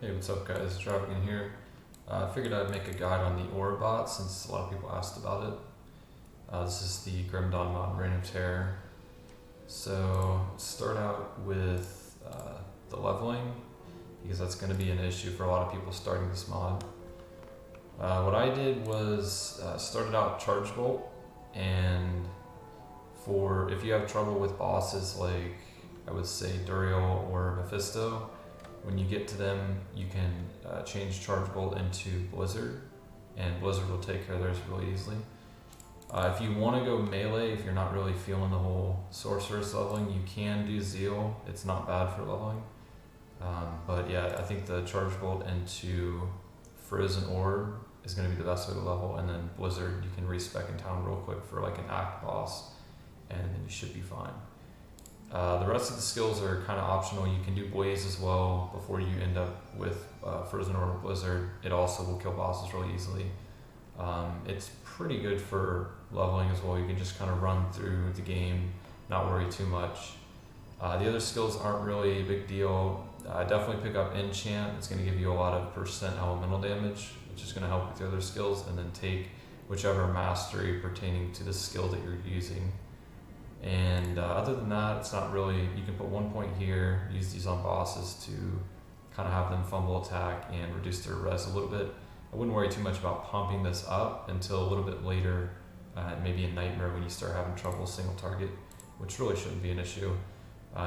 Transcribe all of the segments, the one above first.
Hey, what's up guys? Dropping in here. I figured I'd make a guide on the Aura since a lot of people asked about it. This is the Grim Dawn mod Reign of Terror. So start out with the leveling because that's going to be an issue for a lot of people starting this mod. What I did was started out Charge Bolt, and for if you have trouble with bosses like I would say Duriel or Mephisto, when you get to them, you can change Charge Bolt into Blizzard, and Blizzard will take care of theirs really easily. If you want to go melee, if you're not really feeling the whole Sorceress leveling, you can do Zeal. It's not bad for leveling. But yeah, I think the Charge Bolt into Frozen Orb is going to be the best way to level, and then Blizzard you can respec in town real quick for like an act boss, and then you should be fine. The rest of the skills are kind of optional. You can do Blaze as well before you end up with Frozen Orb or Blizzard. It also will kill bosses really easily. It's pretty good for leveling as well. You can just kind of run through the game, not worry too much. The other skills aren't really a big deal. Definitely pick up Enchant. It's going to give you a lot of % elemental damage, which is going to help with the other skills, and then take whichever mastery pertaining to the skill that you're using. And other than that, it's not really, you can put 1 point here, use these on bosses to kind of have them fumble attack and reduce their res a little bit. I wouldn't worry too much about pumping this up until a little bit later, maybe in Nightmare when you start having trouble single target, which really shouldn't be an issue.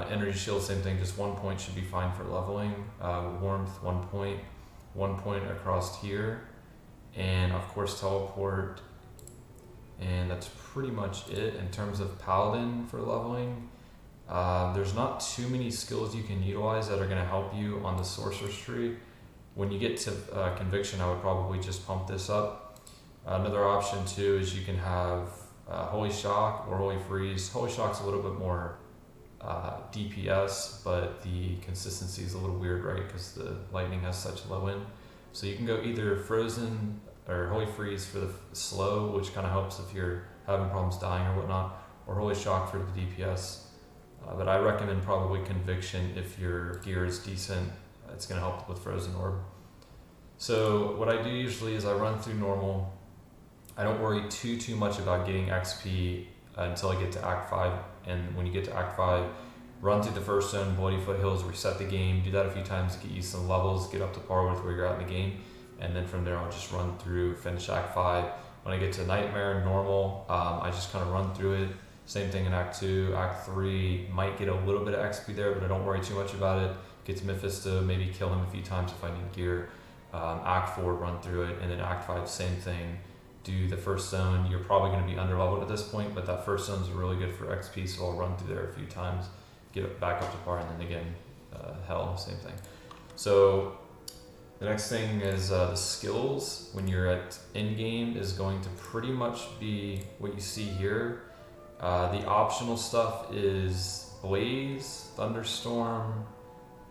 Energy shield, same thing, just 1 point should be fine for leveling. Warmth, 1 point, 1 point across here, and of course teleport. And that's pretty much it in terms of Paladin for leveling. There's not too many skills you can utilize that are going to help you on the Sorcerer's tree. When you get to Conviction, I would probably just pump this up. Another option too is you can have Holy Shock or Holy Freeze. Holy Shock's a little bit more DPS, but the consistency is a little weird, right? Because the lightning has such low end. So you can go either Frozen or Holy Freeze for the slow, which kind of helps if you're having problems dying or whatnot, or Holy Shock for the DPS. But I recommend probably Conviction if your gear is decent. It's going to help with Frozen Orb. So what I do usually is I run through normal. I don't worry too much about getting XP until I get to Act 5. And when you get to Act 5, run through the first zone, Bloody Foothills, reset the game, do that a few times to get you some levels, get up to par with where you're at in the game. And then from there I'll just run through, finish Act 5. When I get to Nightmare, normal, I just kind of run through it. Same thing in Act 2, Act 3, might get a little bit of XP there, but I don't worry too much about it. Get to Mephisto, maybe kill him a few times if I need gear. Act 4, run through it, and then Act 5, same thing. Do the first zone. You're probably going to be under leveled at this point, but that first zone is really good for XP, so I'll run through there a few times, get it back up to par, and then again, Hell, same thing. So the next thing is the skills. When you're at endgame is going to pretty much be what you see here. The optional stuff is Blaze, Thunderstorm,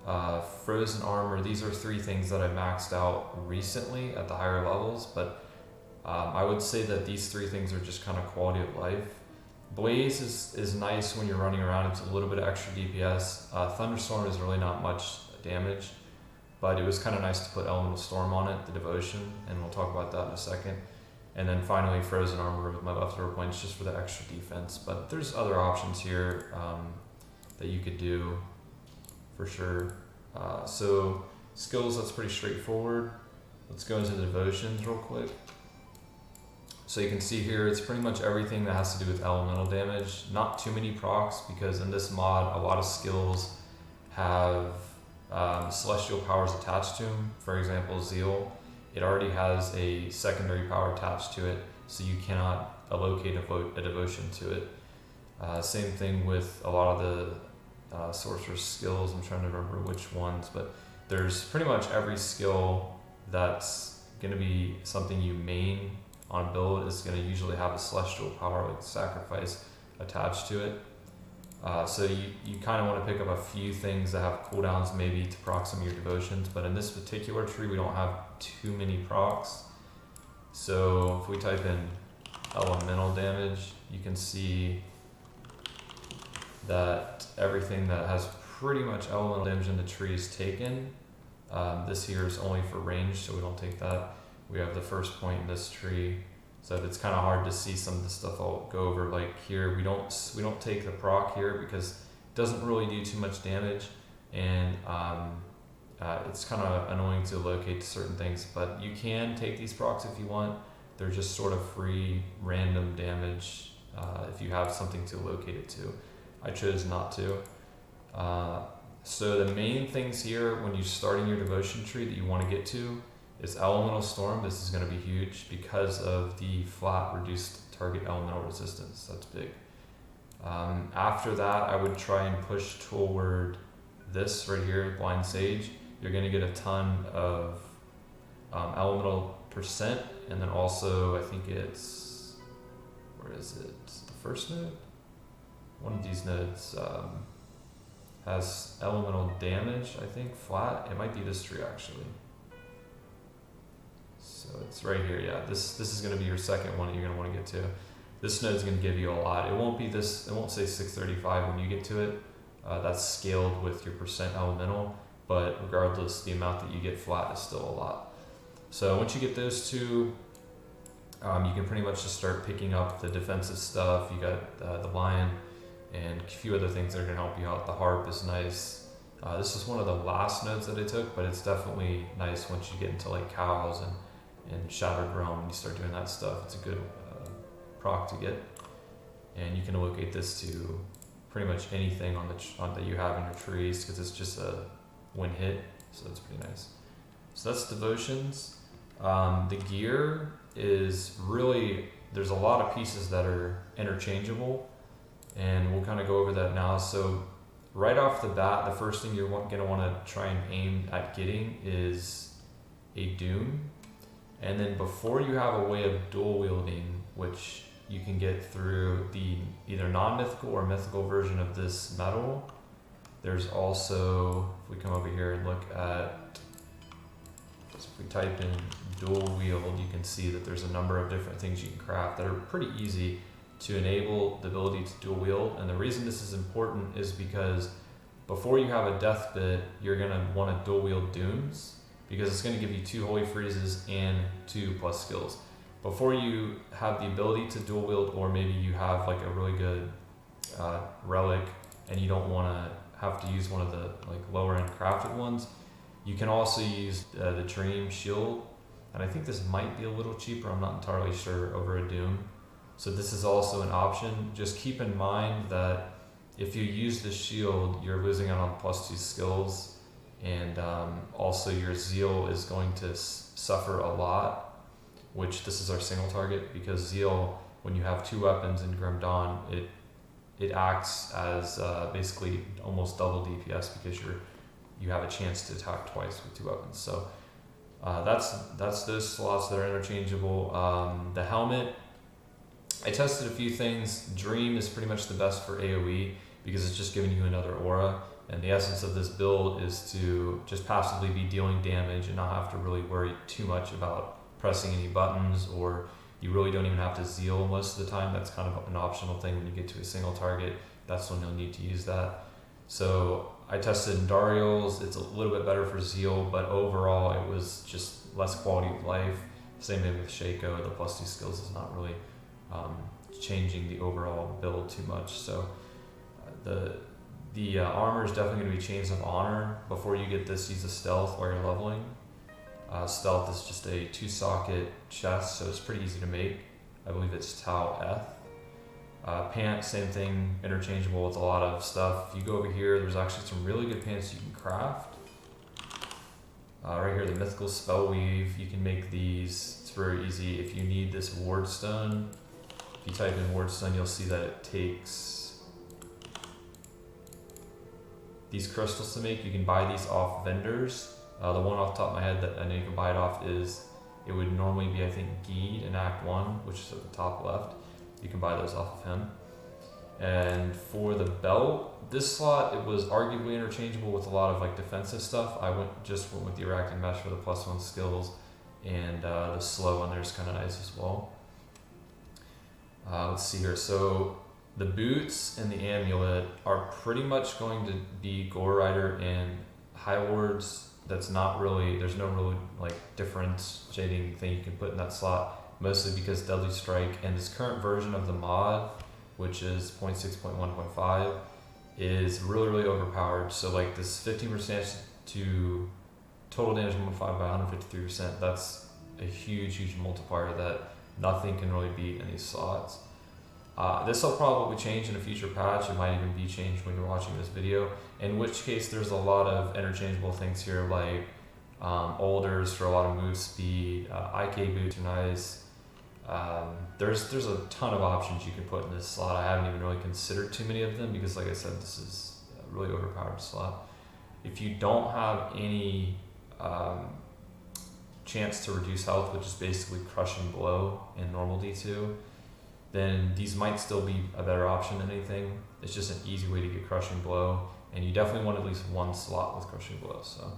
Frozen Armor. These are 3 things that I maxed out recently at the higher levels, but I would say that these 3 things are just kind of quality of life. Blaze is nice when you're running around. It's a little bit of extra DPS. Thunderstorm is really not much damage, but it was kind of nice to put Elemental Storm on it, the Devotion, and we'll talk about that in a second. And then finally Frozen Armor with my leftover points just for the extra defense. But there's other options here that you could do for sure. So skills, that's pretty straightforward. Let's go into the Devotions real quick. So you can see here, it's pretty much everything that has to do with elemental damage. Not too many procs, because in this mod, a lot of skills have celestial powers attached to them. For example, Zeal, it already has a secondary power attached to it, so you cannot allocate a devotion to it. Same thing with a lot of the sorcerer's skills. I'm trying to remember which ones, but there's pretty much every skill that's going to be something you main on a build is going to usually have a celestial power like sacrifice attached to it. So you kind of want to pick up a few things that have cooldowns maybe to proc some of your devotions, but in this particular tree we don't have too many procs. So if we type in elemental damage, you can see that everything that has pretty much elemental damage in the tree is taken. This here is only for range, so we don't take that. We have the first point in this tree, so it's kind of hard to see some of the stuff I'll go over. Like here, we don't take the proc here because it doesn't really do too much damage, and it's kind of annoying to locate certain things. But you can take these procs if you want. They're just sort of free, random damage if you have something to locate it to. I chose not to. So the main things here when you're starting your devotion tree that you want to get to is Elemental Storm. This is going to be huge because of the flat reduced target elemental resistance. That's big. After that, I would try and push toward this right here, Blind Sage. You're going to get a ton of elemental percent, and then also I think it's, where is it? The first node? One of these nodes has elemental damage, I think, flat. It might be this tree actually. So it's right here, yeah. This is going to be your second one that you're going to want to get to. This node's going to give you a lot. It won't be this, it won't say 635 when you get to it. That's scaled with your percent elemental, but regardless, the amount that you get flat is still a lot. So once you get those two, you can pretty much just start picking up the defensive stuff. You got the lion and a few other things that are going to help you out. The harp is nice. This is one of the last nodes that I took, but it's definitely nice once you get into like cows and Shattered Realm and you start doing that stuff. It's a good proc to get, and you can locate this to pretty much anything on that you have in your trees because it's just a one hit, so that's pretty nice. So that's devotions. The gear is really, there's a lot of pieces that are interchangeable, and we'll kind of go over that now. So right off the bat, the first thing you're going to want to try and aim at getting is a Doom. And then before you have a way of dual wielding, which you can get through the either non-mythical or mythical version of this medal, there's also, if we come over here and look at, if we type in dual wield, you can see that there's a number of different things you can craft that are pretty easy to enable the ability to dual wield. And the reason this is important is because before you have a death bit, you're going to want to dual wield Dooms, because it's going to give you 2 Holy Freezes and 2+ skills. Before you have the ability to dual wield, or maybe you have like a really good relic and you don't want to have to use one of the like lower end crafted ones, you can also use the Dream Shield, and I think this might be a little cheaper, I'm not entirely sure, over a Doom. So this is also an option. Just keep in mind that if you use the shield, you're losing out on +2 skills, and also your Zeal is going to suffer a lot, which this is our single target, because Zeal, when you have 2 weapons in Grim Dawn, it acts as basically almost double DPS because you have a chance to attack twice with 2 weapons. So that's those slots that are interchangeable. The helmet, I tested a few things. Dream is pretty much the best for AoE because it's just giving you another aura, and the essence of this build is to just passively be dealing damage and not have to really worry too much about pressing any buttons, or you really don't even have to Zeal most of the time. That's kind of an optional thing when you get to a single target. That's when you'll need to use that. So I tested Dariel's, it's a little bit better for Zeal, but overall it was just less quality of life. Same thing with Shaco, the +2 skills is not really changing the overall build too much. So the armor is definitely going to be Chains of Honor. Before you get this, use a Stealth while you're leveling. Stealth is just a 2-socket chest, so it's pretty easy to make. I believe it's Tau Eth. Pant, same thing, interchangeable with a lot of stuff. If you go over here, there's actually some really good pants you can craft. Right here, the Mythical Spell Weave, you can make these. It's very easy. If you need this Ward Stone, if you type in Ward Stone, you'll see that it takes these crystals to make. You can buy these off vendors. The one off the top of my head that I know you can buy it off is, it would normally be, I think, Geed in Act 1, which is at the top left. You can buy those off of him. And for the belt, this slot, it was arguably interchangeable with a lot of like defensive stuff. I went with the Arachnid Mesh for the +1 skills, and the slow on there is kind of nice as well. Let's see here. So the boots and the amulet are pretty much going to be Gore Rider and High Lords. that's not really, there's no really like differentiating thing you can put in that slot, mostly because Deadly Strike and this current version of the mod, which is 0.6.1.5, is really overpowered. So like this 15% to total damage modified by 153%, that's a huge multiplier that nothing can really beat in these slots. This will probably change in a future patch. It might even be changed when you're watching this video, in which case there's a lot of interchangeable things here, like Alders for a lot of move speed, IK boots are nice. There's a ton of options you can put in this slot. I haven't even really considered too many of them because, like I said, this is a really overpowered slot. If you don't have any chance to reduce health, which is basically crushing blow in normal D2, then these might still be a better option than anything. It's just an easy way to get crushing blow, and you definitely want at least one slot with crushing blow. So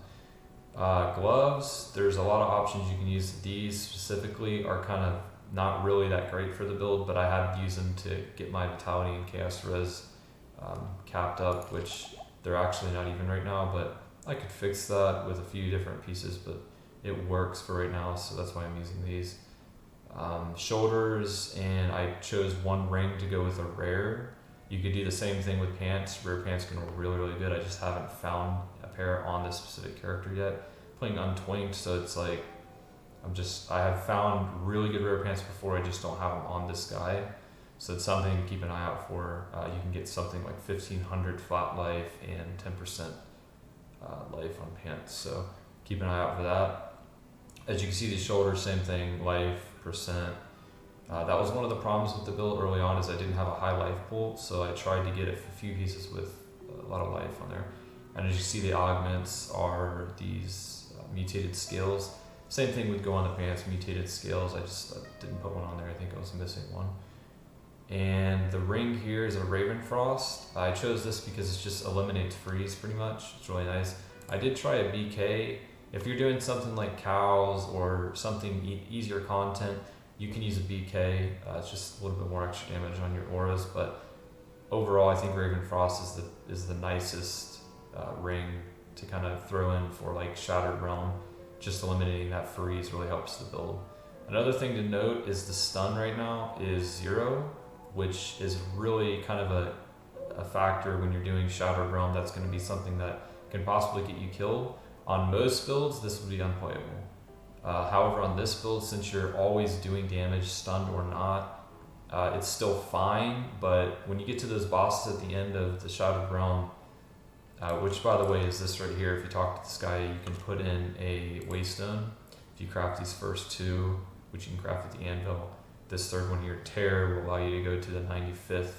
gloves, there's a lot of options you can use. These specifically are kind of not really that great for the build, but I had used them to get my vitality and chaos res capped up, which they're actually not even right now, but I could fix that with a few different pieces, but it works for right now, so that's why I'm using these. Shoulders, and I chose one ring to go with a rare. You could do the same thing with pants. Rare pants can look really good. I just haven't found a pair on this specific character yet. Playing untwinked, so it's like I have found really good rare pants before, I just don't have them on this guy. So it's something to keep an eye out for. You can get something like 1500 flat life and 10% life on pants, so keep an eye out for that. As you can see, the shoulders, same thing, life, percent. That was one of the problems with the build early on, is I didn't have a high life pool, so I tried to get a few pieces with a lot of life on there. And as you see, the augments are these mutated scales. Same thing would go on the pants, mutated scales. I just didn't put one on there. I think I was missing one. And the ring here is a Ravenfrost. I chose this because it just eliminates freeze pretty much. It's really nice. I did try a BK. If you're doing something like cows or something easier content, you can use a BK. It's just a little bit more extra damage on your auras, but overall I think Ravenfrost is the nicest ring to kind of throw in for like Shattered Realm. Just eliminating that freeze really helps the build. Another thing to note is the stun right now is 0, which is really kind of a factor when you're doing Shattered Realm. That's going to be something that can possibly get you killed. On most builds, this would be unplayable. However, on this build, since you're always doing damage, stunned or not, it's still fine, but when you get to those bosses at the end of the Shattered Realm, which by the way is this right here, if you talk to this guy, you can put in a Waystone. If you craft these first two, which you can craft at the anvil, this third one here, Tear, will allow you to go to the 95th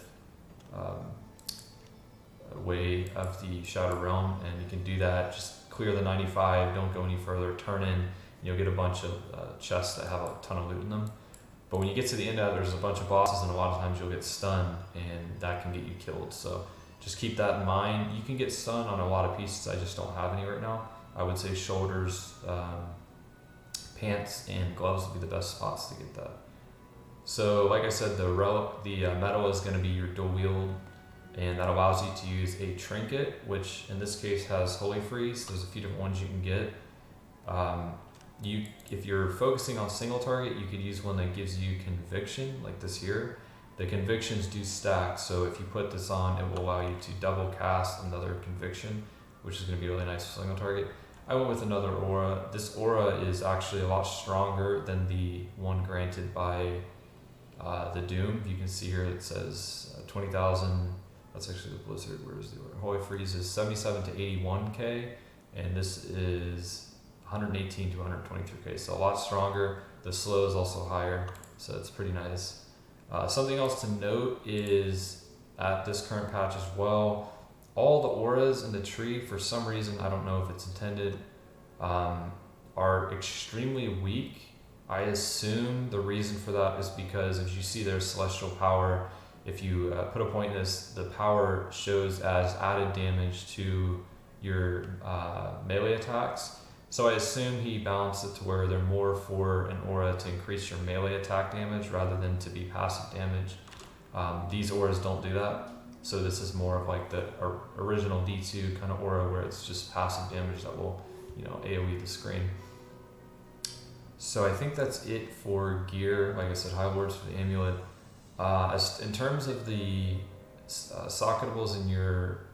way of the Shattered Realm, and you can do that, just clear the 95, don't go any further, turn in, and you'll get a bunch of chests that have a ton of loot in them. But when you get to the end of it, there's a bunch of bosses, and a lot of times you'll get stunned, and that can get you killed. So just keep that in mind. You can get stunned on a lot of pieces, I just don't have any right now. I would say shoulders, pants, and gloves would be the best spots to get that. So like I said, the metal is going to be your dual wield, and that allows you to use a trinket, which in this case has Holy Freeze. There's a few different ones you can get. If you're focusing on single target, you could use one that gives you Conviction, like this here. The convictions do stack, so if you put this on, it will allow you to double cast another conviction, which is going to be really nice for single target. I went with another aura. This aura is actually a lot stronger than the one granted by the Doom. You can see here it says 20,000. That's actually the Blizzard. Where's the aura? Holy Freeze is 77 to 81k, and this is 118 to 123k, so a lot stronger. The slow is also higher, so it's pretty nice. Something else to note is at this current patch as well, all the auras in the tree, for some reason, I don't know if it's intended, are extremely weak. I assume the reason for that is because, as you see there's Celestial Power. If you put a point in this, the power shows as added damage to your melee attacks. So I assume he balanced it to where they're more for an aura to increase your melee attack damage rather than to be passive damage. These auras don't do that. So this is more of like the original D2 kind of aura where it's just passive damage that will AoE the screen. So I think that's it for gear. Like I said, high wards for the amulet. In terms of the socketables in your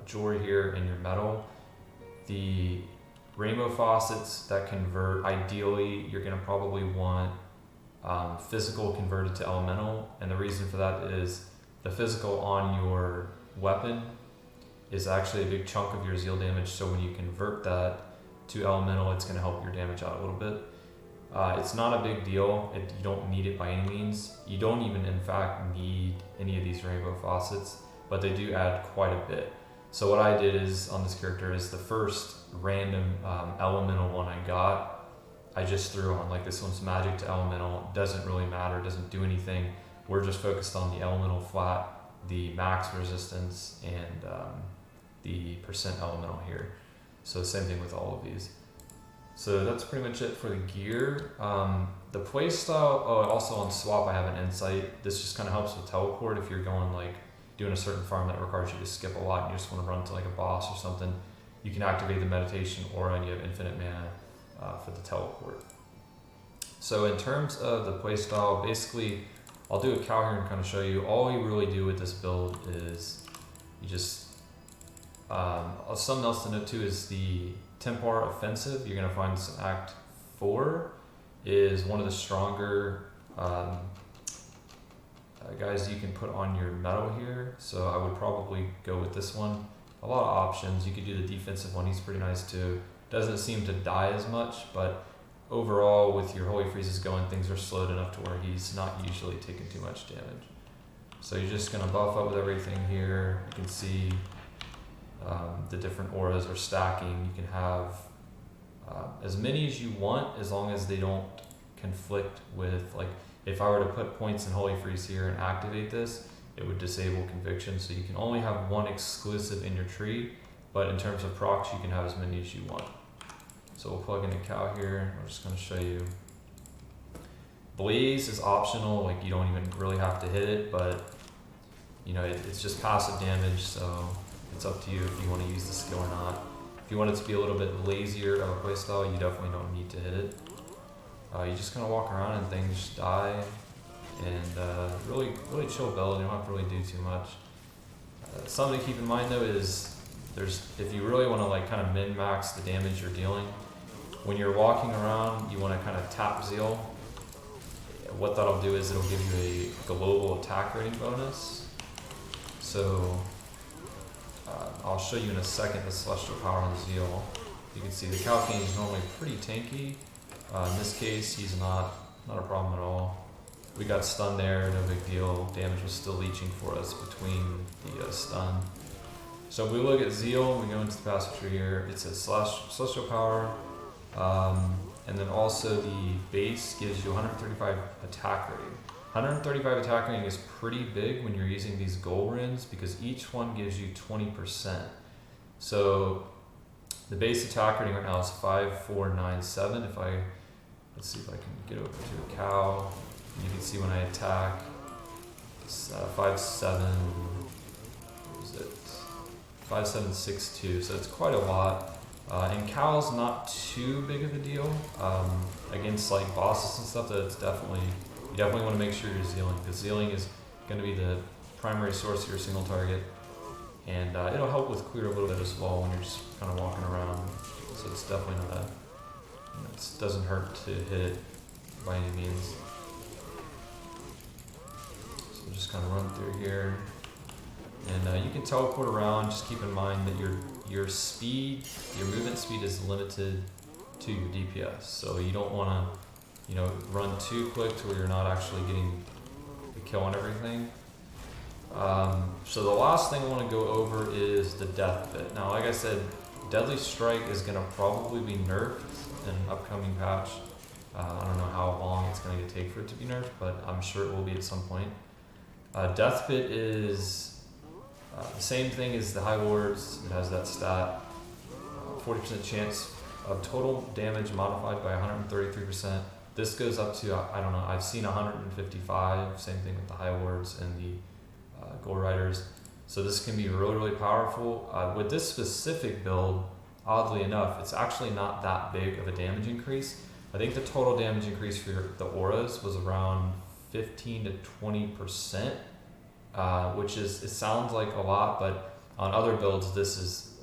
jewelry here and your metal, the rainbow faucets that convert, ideally you're going to probably want physical converted to elemental, and the reason for that is the physical on your weapon is actually a big chunk of your zeal damage, so when you convert that to elemental, it's going to help your damage out a little bit. It's not a big deal. You don't need it by any means. You don't even, in fact, need any of these rainbow faucets, but they do add quite a bit. So what I did is, on this character, is the first random elemental one I got, I just threw on. Like, this one's magic to elemental. Doesn't really matter. Doesn't do anything. We're just focused on the elemental flat, the max resistance, and the percent elemental here. So same thing with all of these. So that's pretty much it for the gear. The playstyle, also on swap I have an insight. This just kind of helps with teleport if you're going like doing a certain farm that requires you to skip a lot and you just want to run to like a boss or something. You can activate the meditation aura and you have infinite mana for the teleport. So in terms of the playstyle, basically I'll do a cow here and kind of show you. All you really do with this build is you just something else to note too is the Templar Offensive. You're going to find this in Act 4 is one of the stronger guys you can put on your metal here. So I would probably go with this one. A lot of options. You could do the defensive one. He's pretty nice too. Doesn't seem to die as much, but overall with your Holy Freezes going, things are slowed enough to where he's not usually taking too much damage. So you're just going to buff up with everything here. You can see the different auras are stacking. You can have as many as you want, as long as they don't conflict with, like, if I were to put points in Holy Freeze here and activate this, it would disable Conviction. So you can only have one exclusive in your tree, but in terms of procs, you can have as many as you want. So we'll plug in the cow here. I'm just going to show you. Blaze is optional, like you don't even really have to hit it, but it's just passive damage, so it's up to you if you want to use the skill or not. If you want it to be a little bit lazier of a playstyle, you definitely don't need to hit it. You just kind of walk around and things die, and really chill build. You don't have to really do too much. Something to keep in mind though is if you really want to like kind of min-max the damage you're dealing, when you're walking around, you want to kind of tap Zeal. What that'll do is it'll give you a global attack rating bonus. So I'll show you in a second the Celestial Power on Zeal. You can see the Cow King is normally pretty tanky. In this case, he's not a problem at all. We got stunned there, no big deal. Damage was still leeching for us between the stun. So if we look at Zeal, we go into the passive tree here. It says Celestial Power, and then also the base gives you 135 attack rating. 135 attack rating is pretty big when you're using these gold runes because each one gives you 20%. So the base attack rating right now is 5497. Let's see if I can get over to a cow. You can see when I attack, it's 5762, so it's quite a lot. And cow's not too big of a deal against like bosses and stuff. You definitely want to make sure you're zealing, because zealing is going to be the primary source of your single target, and it'll help with clear a little bit as well when you're just kind of walking around. So it's definitely not it doesn't hurt to hit it by any means. So we'll just kind of run through here. And you can teleport around. Just keep in mind that your speed, your movement speed is limited to your DPS. So you don't want to, run too quick to where you're not actually getting the kill on everything. So the last thing I want to go over is the Death Bit. Now, like I said, Deadly Strike is going to probably be nerfed in an upcoming patch. I don't know how long it's going to take for it to be nerfed, but I'm sure it will be at some point. Death Bit is the same thing as the High Wards. It has that stat, 40% chance of total damage modified by 133%. This goes up to, I don't know, I've seen 155, same thing with the High Wards and the Gold Riders. So this can be really, really powerful. With this specific build, oddly enough, it's actually not that big of a damage increase. I think the total damage increase for the auras was around 15 to 20%, which is, it sounds like a lot, but on other builds, this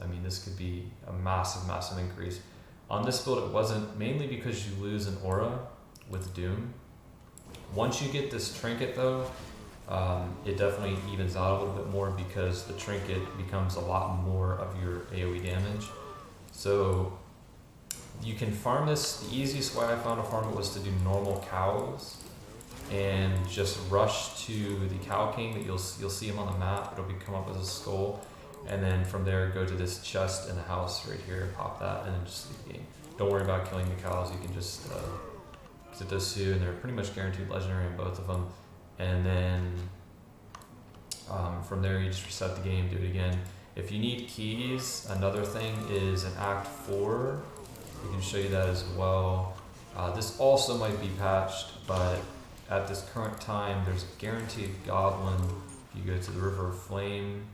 could be a massive increase. On this build, it wasn't, mainly because you lose an aura with Doom. Once you get this trinket though, it definitely evens out a little bit more because the trinket becomes a lot more of your AoE damage. So you can farm this. The easiest way I found to farm it was to do normal cows and just rush to the Cow King. That you'll see him on the map. It'll come up as a skull, and then from there go to this chest in the house right here, pop that, and then just leave the game. Don't worry about killing the cows. You can just get those two, and they're pretty much guaranteed legendary in both of them. And then from there you just reset the game, do it again. If you need keys, another thing is in Act 4. We can show you that as well. This also might be patched, but at this current time, there's a guaranteed goblin. If you go to the River of Flame,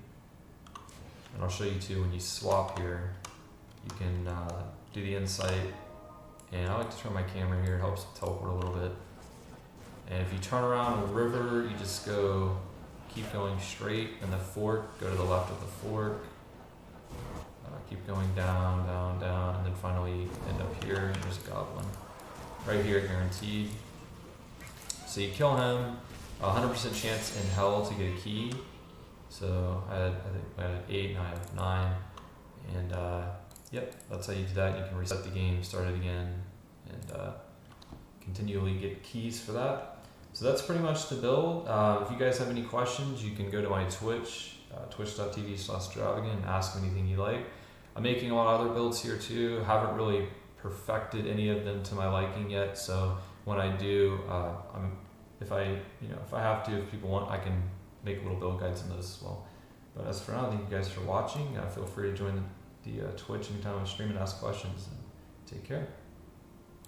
and I'll show you too, when you swap here, you can do the insight. And I like to turn my camera here, it helps teleport a little bit. And if you turn around the river, you just keep going straight in the fork, go to the left of the fork, keep going down, and then finally end up here, and there's a goblin. Right here, guaranteed. So you kill him, 100% chance in hell to get a key. So I think I had 8, now I have 9. And yep, that's how you do that. You can reset the game, start it again, and continually get keys for that. So that's pretty much the build. If you guys have any questions, you can go to my Twitch, twitch.tv/Auradin, and ask me anything you like. I'm making a lot of other builds here too. Haven't really perfected any of them to my liking yet. So when I do, if I have to, if people want, I can make little build guides in those as well. But as for now, thank you guys for watching. Feel free to join the Twitch anytime I stream and ask questions. And take care.